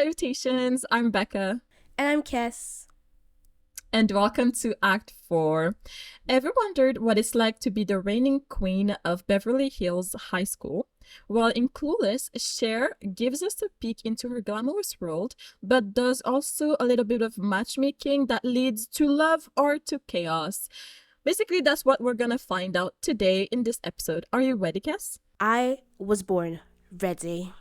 salutations. I'm Becca, And I'm Cass. and welcome to Act 4. Ever wondered what it's like to be the reigning queen of Beverly Hills High School? While in Clueless, Cher gives us a peek into her glamorous world, but does also a little bit of matchmaking that leads to love or to chaos. Basically, that's what we're gonna find out today in this episode. Are you ready, Cass? I was born ready.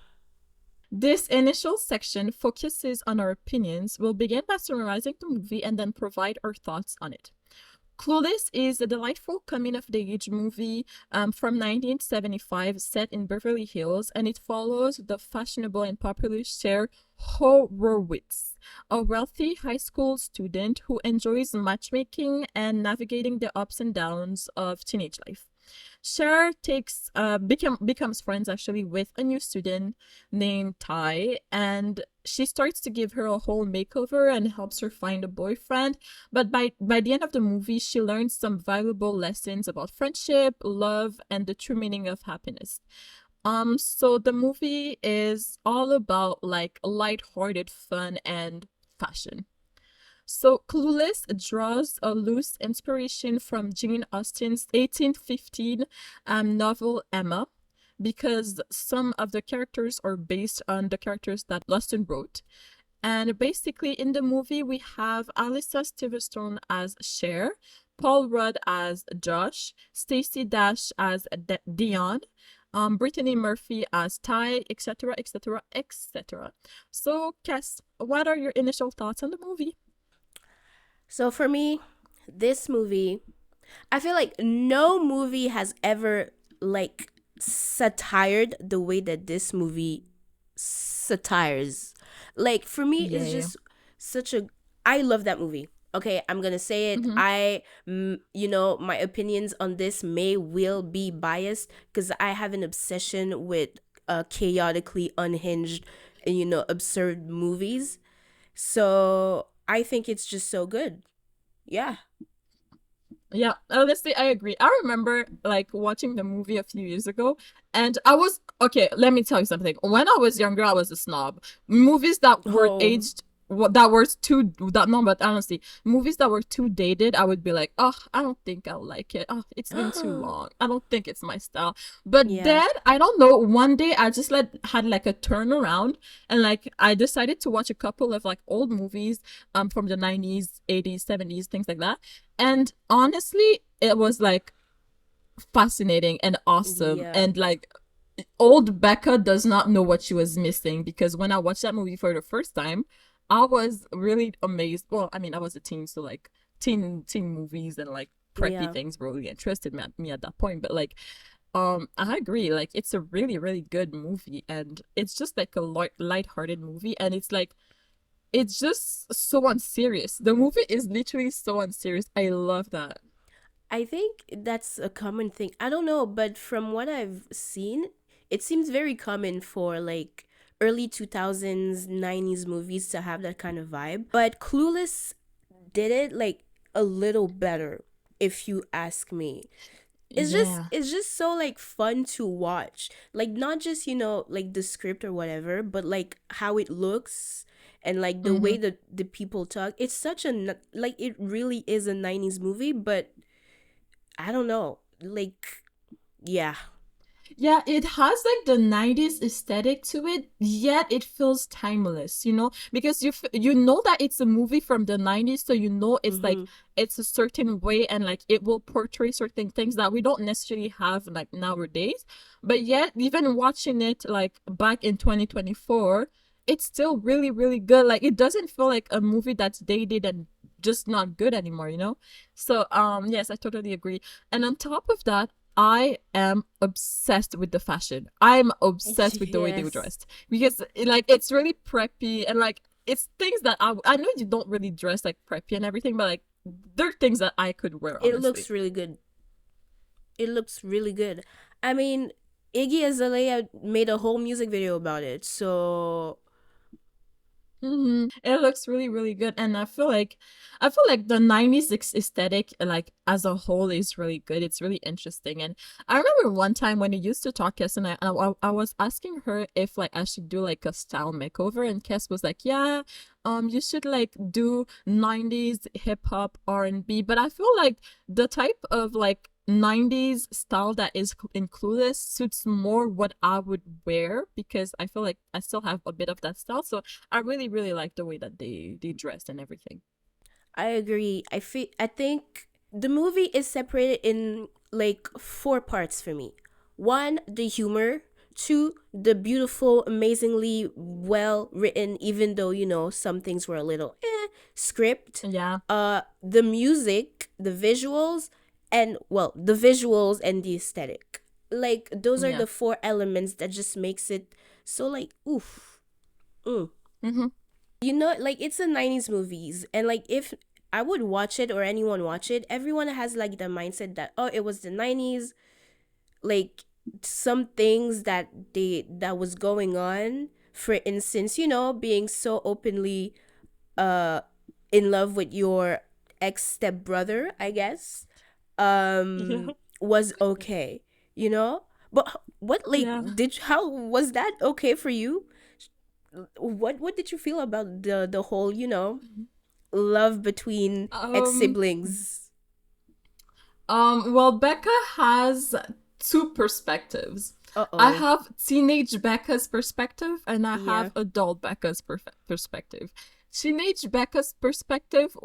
This initial section focuses on our opinions. We'll begin by summarizing the movie and then provide our thoughts on it. Clueless is a delightful coming of age movie from 1975 set in Beverly Hills, and it follows the fashionable and popular cher Horowitz, a wealthy high school student who enjoys matchmaking and navigating the ups and downs of teenage life. Cher becomes friends actually with a new student named Ty, and she starts to give her a whole makeover and helps her find a boyfriend. But by the end of the movie, she learns some valuable lessons about friendship, love, and the true meaning of happiness. So the movie is all about like lighthearted fun and fashion. So Clueless draws a loose inspiration from Jane Austen's 1815 novel Emma, because some of the characters are based on the characters that Austen wrote. And basically, in the movie, we have Alyssa Silverstone as Cher, Paul Rudd as Josh, Stacey Dash as Dion, Brittany Murphy as Ty, etc., etc., etc. So, Cass, what are your initial thoughts on the movie? So for me, this movie, I feel like no movie has ever like satired the way that this movie satires. Like for me, it's Yeah. just such a. I love that movie. Okay, I'm gonna say it. Mm-hmm. My opinions on this will be biased because I have an obsession with chaotically unhinged and absurd movies. So I think it's just so good. Yeah. Yeah, honestly, I agree. I remember like watching the movie a few years ago, and I was okay. Let me tell you something. When I was younger, I was a snob. Movies that were Oh. aged, that were too that no, but honestly, movies that were too dated, I would be like, oh, I don't think I'll like it. Oh, it's been too long. I don't think it's my style. But Yeah. then I don't know. One day, I just had like a turnaround, and like I decided to watch a couple of like old movies, from the 90s, 80s, 70s, things like that, and honestly, it was like fascinating and awesome. Yeah. And like old Becca does not know what she was missing, because when I watched that movie for the first time, I was really amazed. Well, I mean, I was a teen, so like teen movies and like preppy Yeah. things really interested me at that point. But like I agree, like it's a really, really good movie, and it's just like a light-hearted movie, and it's just so unserious. The movie is literally so unserious. I love that. I think that's a common thing. I don't know, but from what I've seen, it seems very common for like early 2000s, 90s movies to have that kind of vibe. But Clueless did it like a little better, if you ask me. It's just Yeah. it's just so like fun to watch. Like not just, like the script or whatever, but like how it looks and like the Mm-hmm. way that the people talk. It's such like it really is a 90s movie, but I don't know. Like yeah. Yeah, it has like the 90s aesthetic to it, yet it feels timeless, because you know that it's a movie from the 90s, so you know it's like Mhm. it's a certain way, and like it will portray certain things that we don't necessarily have like nowadays. But yet, even watching it like back in 2024, it's still really, really good. Like it doesn't feel like a movie that's dated and just not good anymore. So yes, I totally agree. And on top of that, I am obsessed with the fashion. I'm obsessed with the way they were Yes. dressed, because like it's really preppy, and like it's things that I know you don't really dress like preppy and everything, but like they're things that I could wear, It honestly. looks really good. It looks really good. I mean, Iggy Azalea made a whole music video about it. So It looks really, really good, and I feel like the '90s aesthetic, like as a whole, is really good. It's really interesting, and I remember one time when we used to talk, Kes and I was asking her if like I should do like a style makeover, and Kes was like, "Yeah, you should like do '90s hip hop R&B," but I feel like the type of like '90s style that is in Clueless suits more what I would wear because I feel like I still have a bit of that style. So I really, really like the way that they dressed and everything. I agree. I think the movie is separated in like four parts for me. One, the humor. Two, the beautiful, amazingly well written, even though some things were a little script. Yeah, The music, the visuals, and well, the visuals and the aesthetic. Like those are yeah. the four elements that just makes it so like oof. Mm. Mm-hmm. Like it's a 90s movies, and like if I would watch it or anyone watch it, everyone has like the mindset that, oh, it was the 90s, like some things that was going on, for instance, being so openly uh in love with your ex stepbrother, I guess, Yeah, was okay, you know but what, like, yeah. how was that okay for you? What did you feel about the whole love between ex Um, siblings? well, Becca has two perspectives. I Uh-oh. have teenage Becca's perspective and I Yeah. have adult Becca's perspective. Teenage Becca's perspective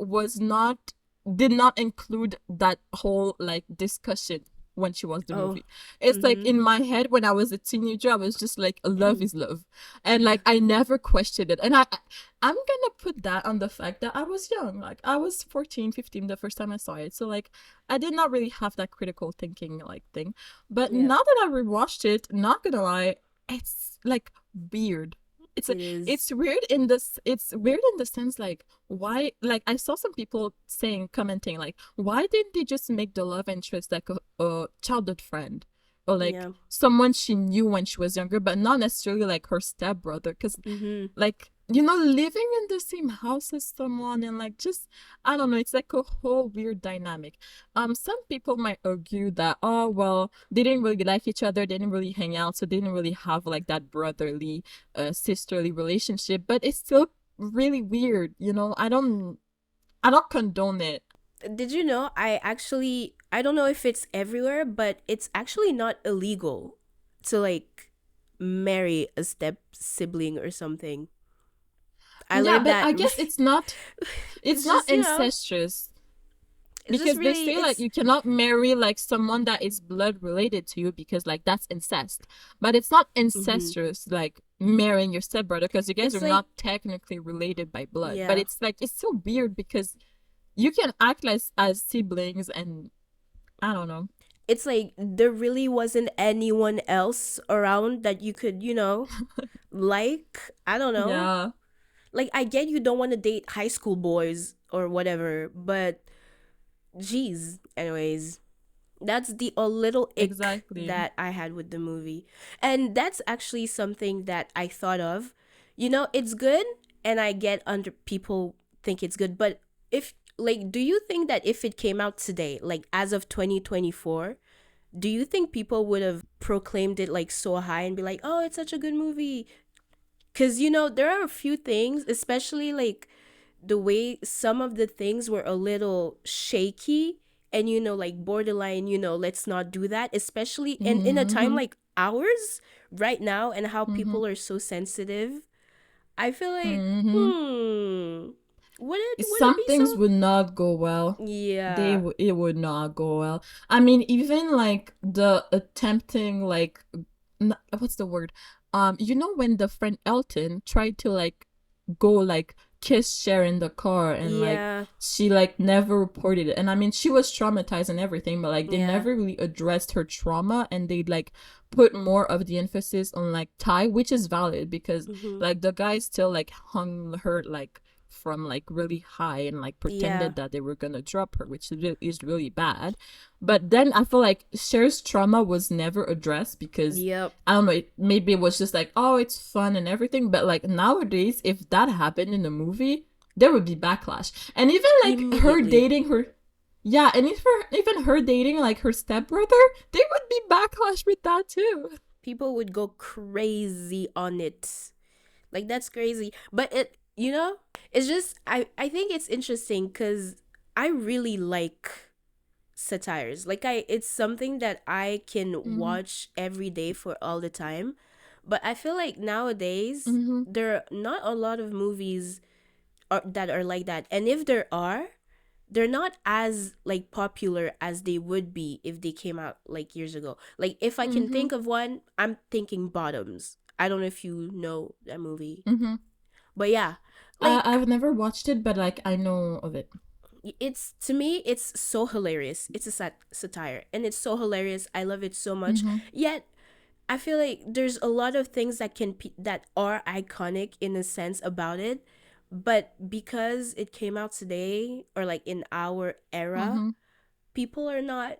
did not include that whole like discussion when she watched the Oh. movie. It's like Mm-hmm. in my head when I was a teenager, I was just like, love is love. And like I never questioned it. And I'm gonna put that on the fact that I was young. Like I was 14, 15 the first time I saw it. So like I did not really have that critical thinking like thing. But Yeah, now that I rewatched it, not gonna lie, it's like weird. It's it is. it's weird in this. It's weird in the sense like why? Like I saw some people saying, commenting like, why didn't they just make the love interest like a childhood friend or like Yeah. someone she knew when she was younger, but not necessarily like her stepbrother? Because Mm-hmm. like living in the same house as someone and like just I don't know, it's like a whole weird dynamic. Some people might argue that, oh well, they didn't really like each other, they didn't really hang out, so they didn't really have like that brotherly sisterly relationship, but it's still really weird, I don't condone it. Did you know, I don't know if it's everywhere, but it's actually not illegal to like marry a step sibling or something. I Yeah, learned but that. I guess it's It's not just, incestuous. it's just Because they really, say like it's you cannot marry like someone that is blood related to you because like that's incest. But it's not mm-hmm. incestuous like marrying your stepbrother because you guys are It's like, not technically related by blood. But yeah. it's like it's so weird because you can act like as siblings and I don't know. It's like there really wasn't anyone else around that you could, like, I don't know. Yeah, Like, I get you don't want to date high school boys or whatever, but geez. Anyways, that's the a little ick exactly. that I had with the movie. And that's actually something that I thought of. It's good, and I get under people think it's good, but if, like, do you think that if it came out today, like as of 2024, do you think people would have proclaimed it like so high and be like, "Oh, it's such a good movie"? Cuz there are a few things, especially like the way some of the things were a little shaky, and like borderline, let's not do that, especially in a time Mm-hmm. like ours right now, and how Mm-hmm. people are so sensitive. I feel like, Mm-hmm. would it Some be things so? would not go well. Yeah. It would not go well. I mean, even like the attempting like what's the word? When the friend Elton tried to like go like kiss Cher in the car and like Yeah. she like never reported it. And I mean, she was traumatized and everything, but like they Yeah. never really addressed her trauma and they like put more of the emphasis on like Ty, which is valid because Mm-hmm. like the guy still like hung her like from like really high and like Yeah. pretended that they were gonna drop her, which is really bad. But then I feel like Cher's trauma was never addressed because Yep. I don't know, maybe it was just like, oh, it's fun and everything. But like nowadays, if that happened in a movie, there would be backlash. And even like her Immediately. dating her, yeah, and even her dating like her stepbrother, there would be backlash with that too. People would go crazy on it. Like that's crazy. But it, it's just I think it's interesting cuz I really like satires. Like it's something that I can Mm-hmm. watch every day for all the time. But I feel like nowadays Mm-hmm. there are not a lot of movies that are like that. And if there are, they're not as like popular as they would be if they came out like years ago. Like if I can Mm-hmm. think of one, I'm thinking Bottoms. I don't know if you know that movie. Mm-hmm. But yeah, like I've never watched it, but like I know of it. it's to me it's so hilarious. It's a satire and it's so hilarious. I love it so much. Mm-hmm. Yet I feel like there's a lot of things that that are iconic in a sense about it, but because it came out today or like in our era, Mm-hmm. people are not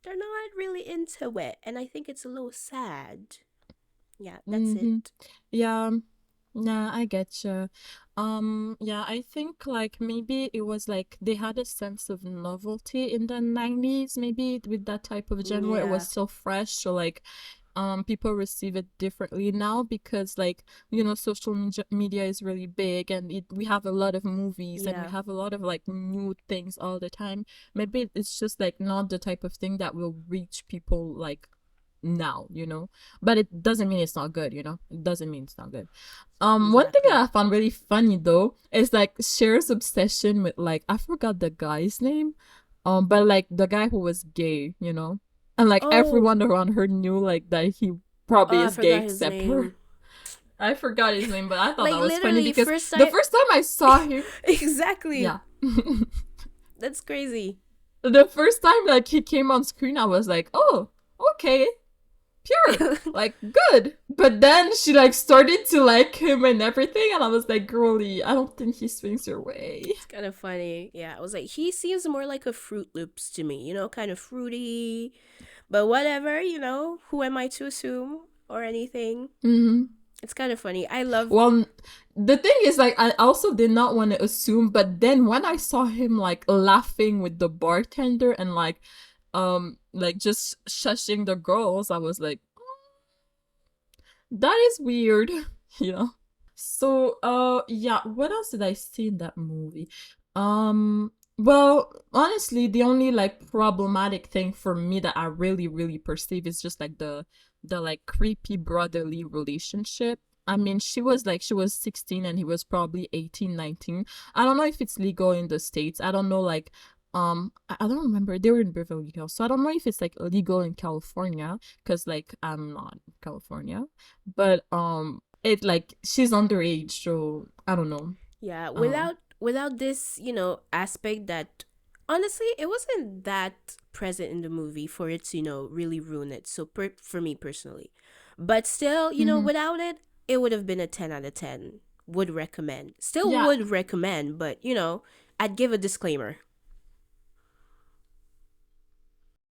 they're not really into it, and I think it's a little sad. Yeah, that's Mm-hmm. it. Yeah. Nah, I get you. Yeah, I think like maybe it was like they had a sense of novelty in the 90s, maybe with that type of genre. It Yeah, was so fresh, so like people receive it differently now because like social media is really big and we have a lot of movies and we yeah, have a lot of like new things all the time. Maybe it's just like not the type of thing that will reach people like now. But it doesn't mean it's not good. It doesn't mean it's not good. One thing that exactly. I found really funny though is like Cher's obsession with like I forgot the guy's name, but like the guy who was gay, and like Oh, everyone around her knew like that he probably I is gay forgot his except her. name. I forgot his name, but I thought Like that was funny literally, because first the time. first time I saw him, Exactly. yeah, That's crazy. the first time like he came on screen, I was like, oh, okay, pure, like good. But then she like started to like him and everything, and I was like, girly, I don't think he swings your way. It's kind of funny. Yeah, I was like, he seems more like a Fruit Loops to me, kind of fruity, but whatever, who am I to assume or anything? Mm-hmm. It's kind of funny. I love, Well, the thing is, like, I also did not want to assume, but then when I saw him like laughing with the bartender and like just shushing the girls, I was like, that is weird, you know. So, yeah, what else did I see in that movie? Well, honestly, the only like problematic thing for me that I really, really perceive is just like the like creepy brotherly relationship. I mean, she was 16 and he was probably 18, 19. I don't know if it's legal in the States. I don't know like I don't remember. They were in Beverly Hills. So I don't know if it's like legal in California because like I'm not in California. But it like she's underage, so I don't know. yeah, Um, without this, aspect that honestly, it wasn't that present in the movie for it to, really ruin it. So for me personally. But still, mhm. without it, it would have been a 10 out of 10. Would recommend. Still Yeah, would recommend, but, I'd give a disclaimer.